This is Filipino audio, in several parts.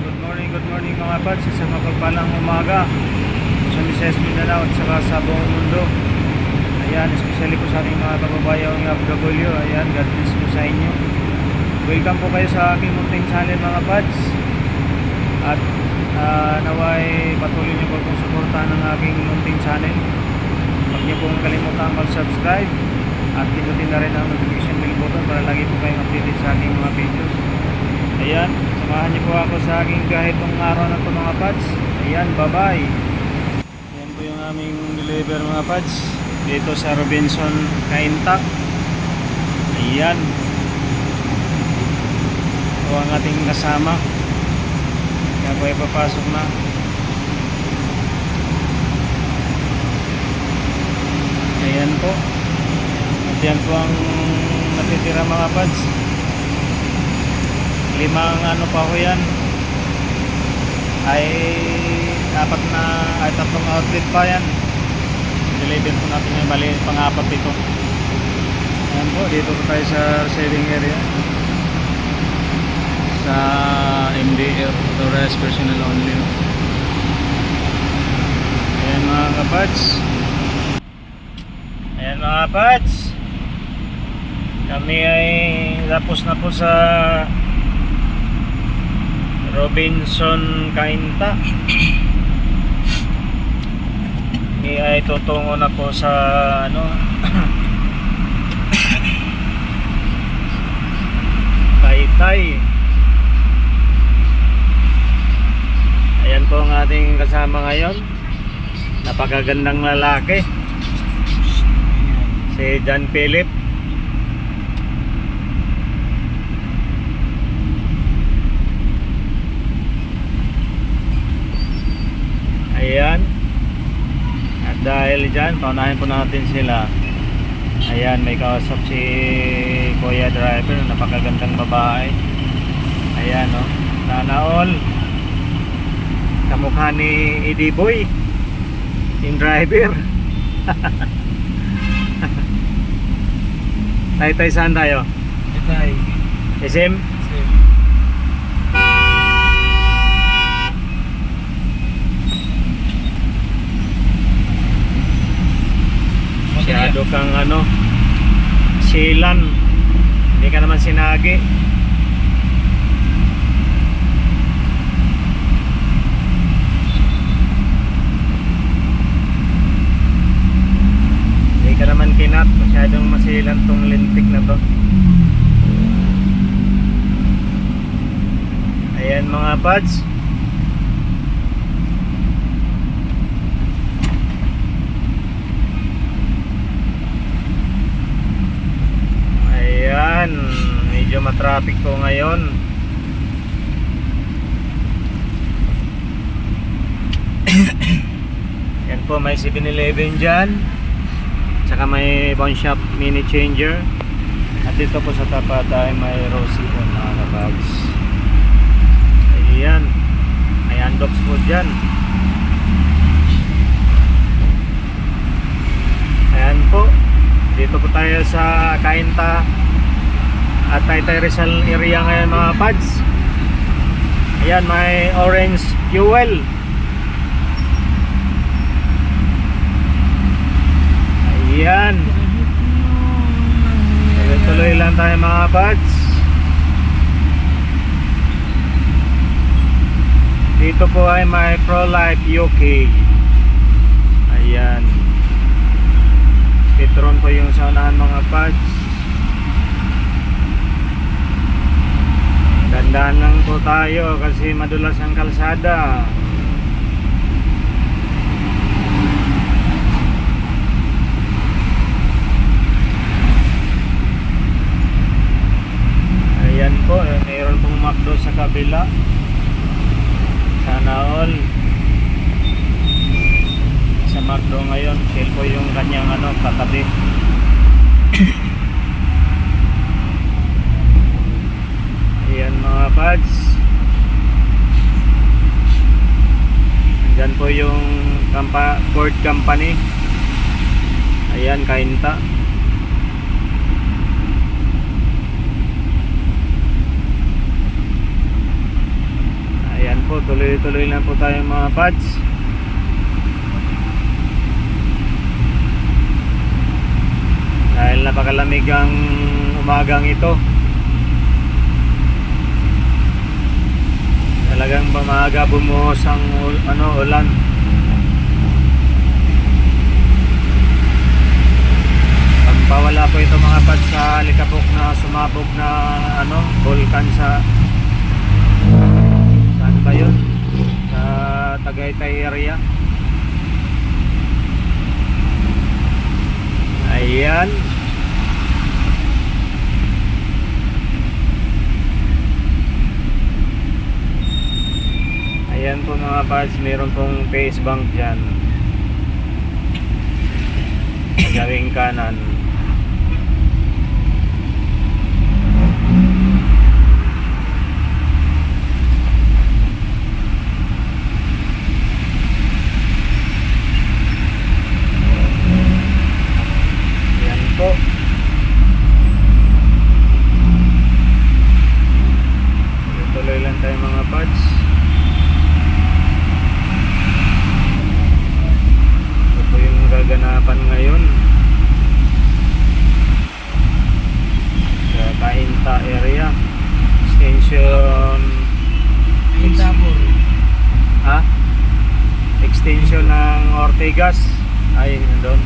Good morning mga pads. Isang mapagpalang umaga sa Mises Mindanao at saka sa buong mundo. Ayan, especially po sa aking mga kababayang FW. Ayan, God bless po sa inyo. Welcome po kayo sa aking munting channel mga pads. At naway patuloy niyo po kung suportahan ng aking munting channel. Huwag niyo pong kalimutan mag-subscribe at pindutin na rin ang notification bell button para lagi po kayong updated sa aking mga videos. Ayan, samahan niyo po ako sa aking biyahe itong araw na ito mga pads. Ayan, bye bye. Ayan po yung aming deliver mga pads dito sa Robinson Cainta. Ayan, ito ang ating kasama. Kaya po ay papasok na. Ayan po. At yan po ang natitira mga pads. Limang ano pa ho yan ay tatlong outlet pa yan. Deliver po natin yung mali pang-apat ito. Ayan po, dito po tayo sa receiving area sa MDR, authorized personnel only. Ayan mga kapads. Ayan mga kapads, kami ay tapos na po sa Robinson Cainta. Kami ay tutungo na po sa Taytay. Ayan po ang ating kasama ngayon. Napakagandang lalaki, si John Philip. Ayan. At dahil dyan, paunahin po natin sila. Ayan, may kausap si Kuya Driver, napakagandang babae. Ayan, no? Sana all kamukha ni Eddie Boy, yung driver. Tay saan tayo? Tay. SM? Masyado kang silan. Hindi ka naman sinagi. Hindi ka naman kinat. Masyadong masilan tong lintik na to. Ayan mga pads. Ayan, medyo matraffic po ngayon. Yan po, may 7-Eleven dyan, tsaka may pawn shop mini changer. At dito po sa tapat ay may Rosie po mga kabags. Ayan, may undox po dyan. Ayan po, dito po tayo sa Cainta at Taytay Rizal area ngayon mga pads. Ayan, may orange fuel. Ayan, tuloy lang tayo mga pads. Dito po ay may Pro-Life UK. Ayan, Petron po yung sa unahan mga pads. Dandahan lang po tayo kasi madulas ang kalsada. Ayan po, mayroon pong McDo sa kabila. Sana all sa McDo ngayon, sale po yung kanyang katabi. Ayan mga pads. Andyan po yung Ford Company. Ayan, Cainta. po, tuloy-tuloy lang po tayo mga pads. Dahil napakalamig ang umagang ito. Talagang pamaga bumuhos ang ulan. Pagpawala po ito mga pads sa likapok na sumabog na vulkan sa saan ba yun? Sa Tagaytay area. Ayan. Ayan po mga pads, meron pong face bank dyan. Gawing kanan. Ayan po. Tuloy lang tayo mga pads. Ganapan ngayon sa Cainta area extension extension ng Ortigas ay nandun.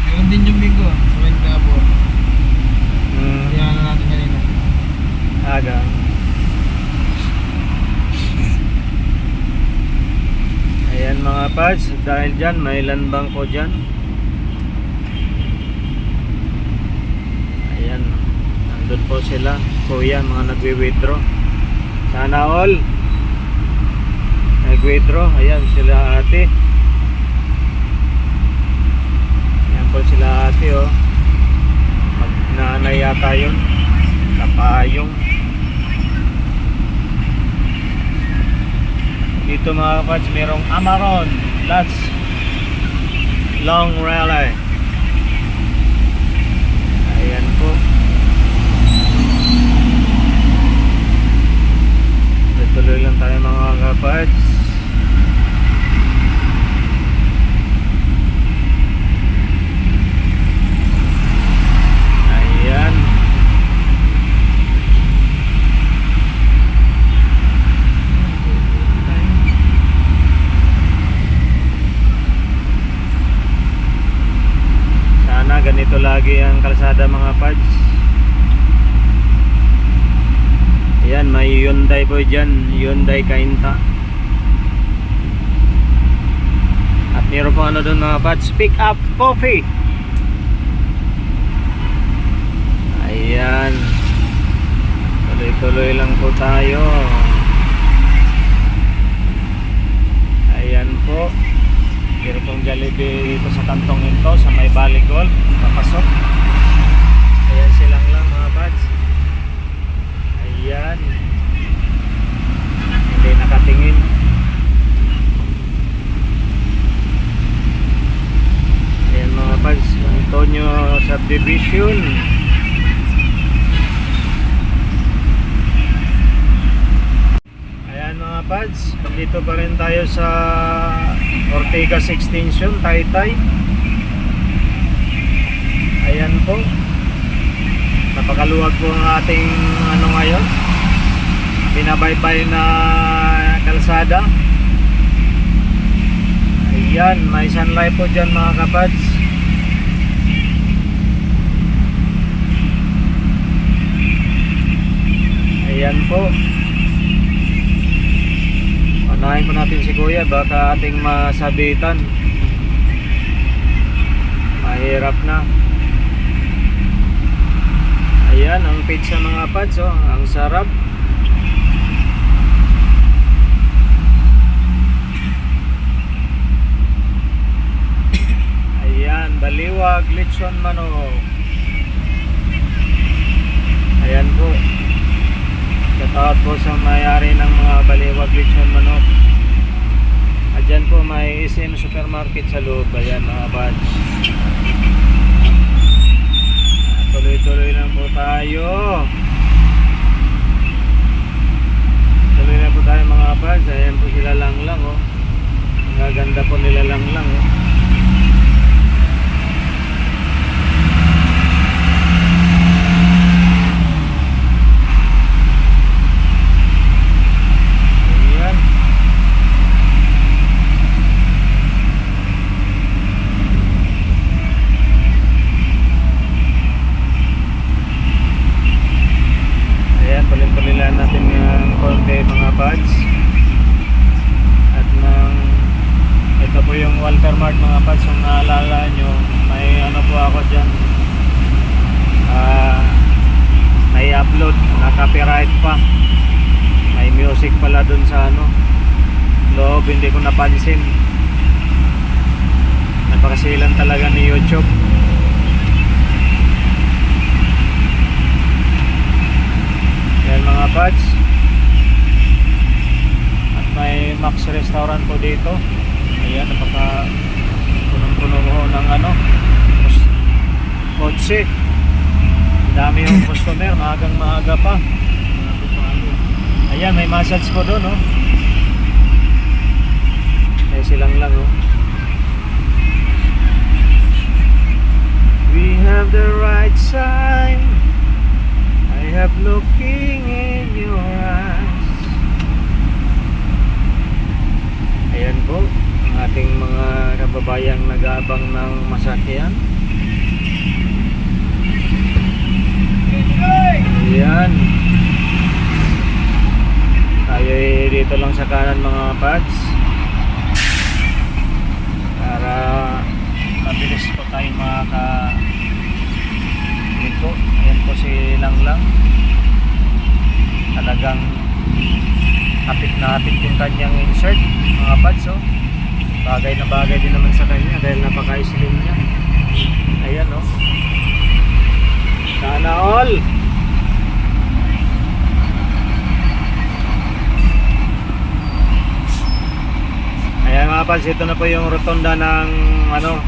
Meron din yung bingo sa Caintabor. Tingnan natin kanina. Aga. Ayan mga pads, dahil dyan may landbang po dyan. Ayan, nandun po sila kuya, mga nagwi-withdraw. Sana all nag-withdraw. Ayan sila ate. Ayan po sila ate oh. Magnanay yata yun, kapayong. Dito mga kapads, merong Amaron Lots Long Rally. Ayan po. Tuloy lang tayo mga kapads. Ayan. Ganito lagi ang kalsada mga pads. Ayan, may Hyundai po dyan, Hyundai Cainta. At meron po doon mga pads, pick up coffee. Ayan, tuloy-tuloy lang po tayo. Ayan po, meron pong Jollibee dito sa kantong ito, sa may Baligol, papasok. Ayan silang lang mga pads. Ayan, hindi nakatingin. Ayan mga pads, Antonio Subdivision. Ayan mga pads, dito pa rin tayo sa Ortigas Extension, Taytay. Ayan po, napakaluwag po ang ating ngayon, binabaybay na kalsada. Ayan, may sunlight po dyan mga kapads. Ayan po, unahin po natin si kuya, baka ating masabitan. Mahirap na. Ayan ang pizza mga pads, oh, ang sarap. Ayan, baliwag lechon manok. Ayan po, shoutout po sa may-ari ng mga baliwag lechon manok. Adyan po may SM supermarket sa loob. Ayan mga pads, tuloy-tuloy lang po tayo. Tuloy lang po tayo konti mga pads. At ito po yung Walter Mart mga pads. Kung naalala nyo, may ano po ako dyan, may upload na copyright pa, may music pala dun sa ano loob, hindi ko napansin. Napakasilan talaga ni YouTube. Yan mga pads. At may Max Restaurant po dito. Ayan, napaka punong-puno ho ng ano, kotse. Dami yung customer, maagang maaga pa. Ayan, may massage po doon, no? May silang lang, no? We have the right sign. I have looking in your eyes. Ayan po, ang ating mga kababayang nag-aabang ng masakyan. Ayan. Tayo dito lang sa kanan mga pads, para mabilis po tayong makaka-liko. Ayan po si Lang. Talagang hapit na hapit yung kanyang insert mga pads, oh. Bagay na bagay din naman sa kanya dahil napaka-slim niya. Ayan, oh. Sana all. Ayan mga pads, ito na po yung rotonda ng ano,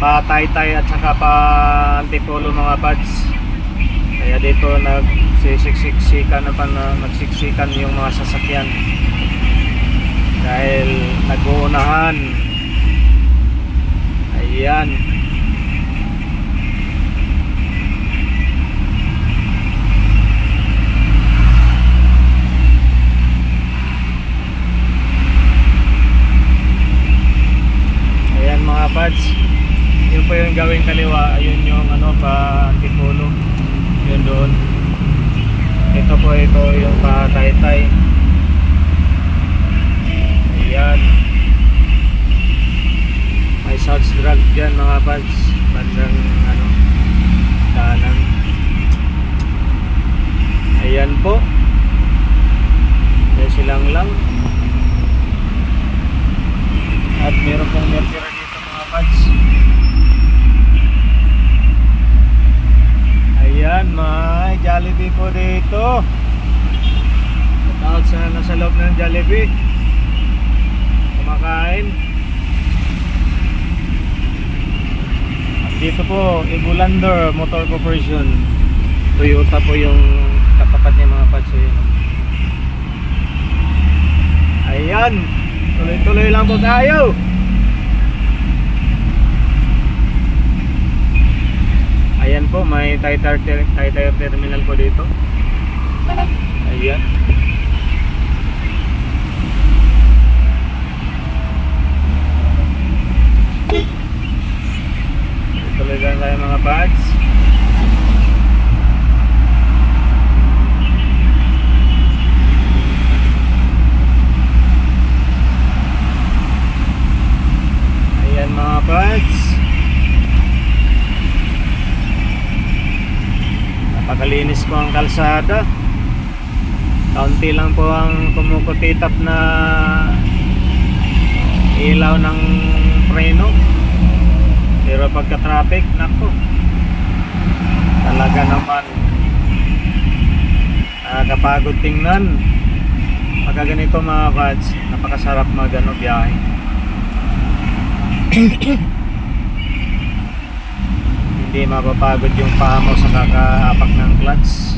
pa Taytay at saka pa Antipolo mga pads. Kaya dito nagsiksikan yung mga sasakyan dahil nag-uunahan. Ayan. Ayan mga pads, yun po yung gawing kaliwa, ayun yung ano pa Antipolo, yun doon. Ito yung pa Taytay. Ayan, may South Drag dyan mga pads, bandang ano, kanan. Ayan po, may silang lang. At meron pong mertira dito mga pads. Ayan, may Jollibee po dito. At sa nasa loob ng Jollibee, kumakain. At dito po, Ibulander Motor Corporation. Toyota po yung katapat niya mga pads. Ayan, tuloy-tuloy lang po tayo. Ayan po, may Taytay terminal po dito. Ayan. Tuloy lang tayo mga pads. Ayan mga pads. Napakalinis po ang kalsada. Kaunti lang po ang kumukutitap na ilaw ng preno. Pero pagka traffic, nako, talaga naman nakakapagod tingnan. Pagka ganito mga pads, napakasarap biyahe. Hindi mapapagod yung paa mo sa kakaapak ng clutch.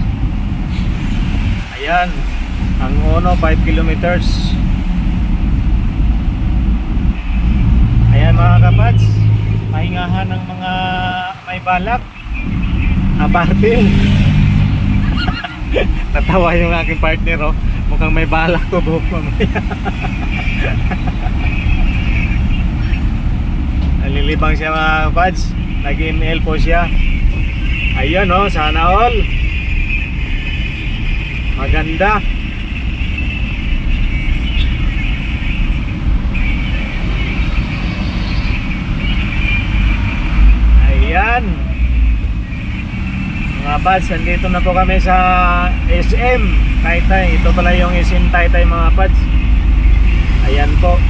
Ayan, ang uno 5 kilometers. Ayan mga kapads, pahingahan ng mga may balak. Apartil. Natawa yung aking partner, oh. Mukhang may balak to buhok mamaya. Nalilibang siya mga kapads. Nag-email po siya. Ayan, oh, sana all. Maganda. Ayan. Mga pads, nandito na po kami sa SM Taytay. Ito pala yung SM Taytay mga pads. Ayan po.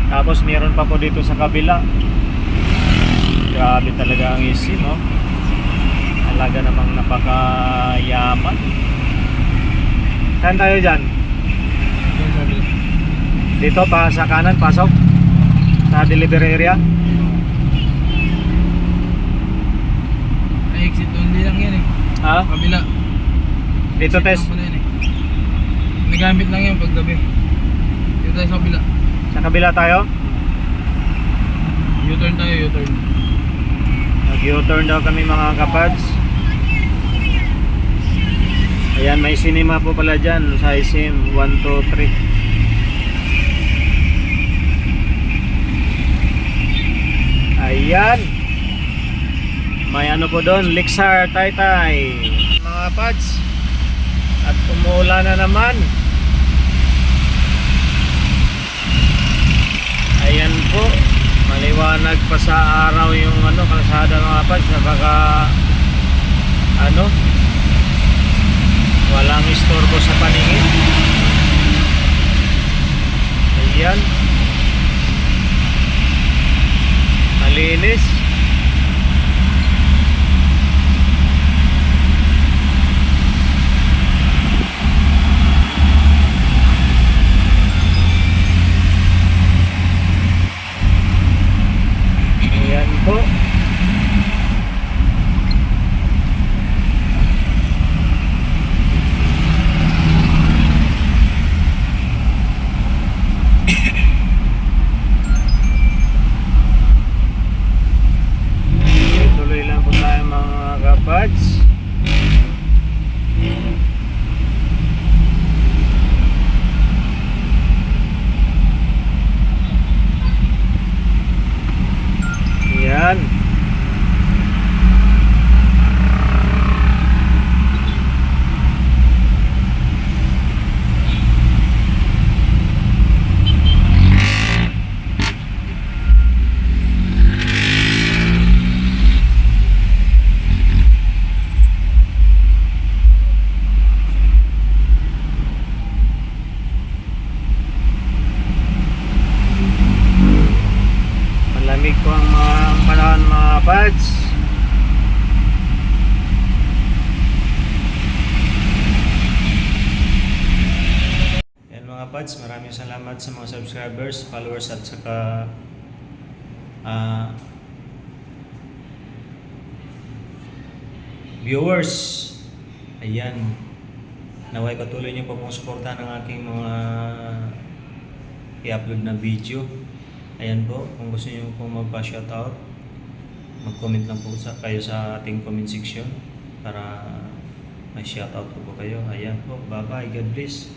Tapos meron pa po dito sa kabila. Grabe talaga ang SM, no? Talaga namang napakayaman. Saan tayo dyan? Yung sabi. Dito pa sa kanan, pasok sa delivery area. Ay, exit only lang yan eh. Ha? Kabila. Dito Exit test. lang pala yan eh. Nagamit lang yan paggabi. Dito tayo sa kabila. Sa kabila tayo. U-turn tayo, U-turn. Nag-U-turn daw kami mga kapads. Ayan, may cinema po pala dyan sa SM 1, 2, 3. Ayan. May ano po doon, Lixar Taytay. Mga pads. At umuulan na naman. Ayan po. Maliwanag pa sa araw yung kalsada mga pads. Baka walang istorbo sa paningin. Ayan. Malinis. Ayan po. Tuloy lang po tayo mga kapads. Yan. Malamig po ang panahon mga pads. Yan mga pads, maraming salamat sa mga subscribers, followers at saka viewers. Ayan. Naway patuloy niyo po pong suportahan ang aking mga i-upload na video. Ayan po, kung gusto niyo po magpa-shoutout, mag-comment lang po kayo sa ating comment section para may shoutout po kayo. Ayan po, bye bye, God bless.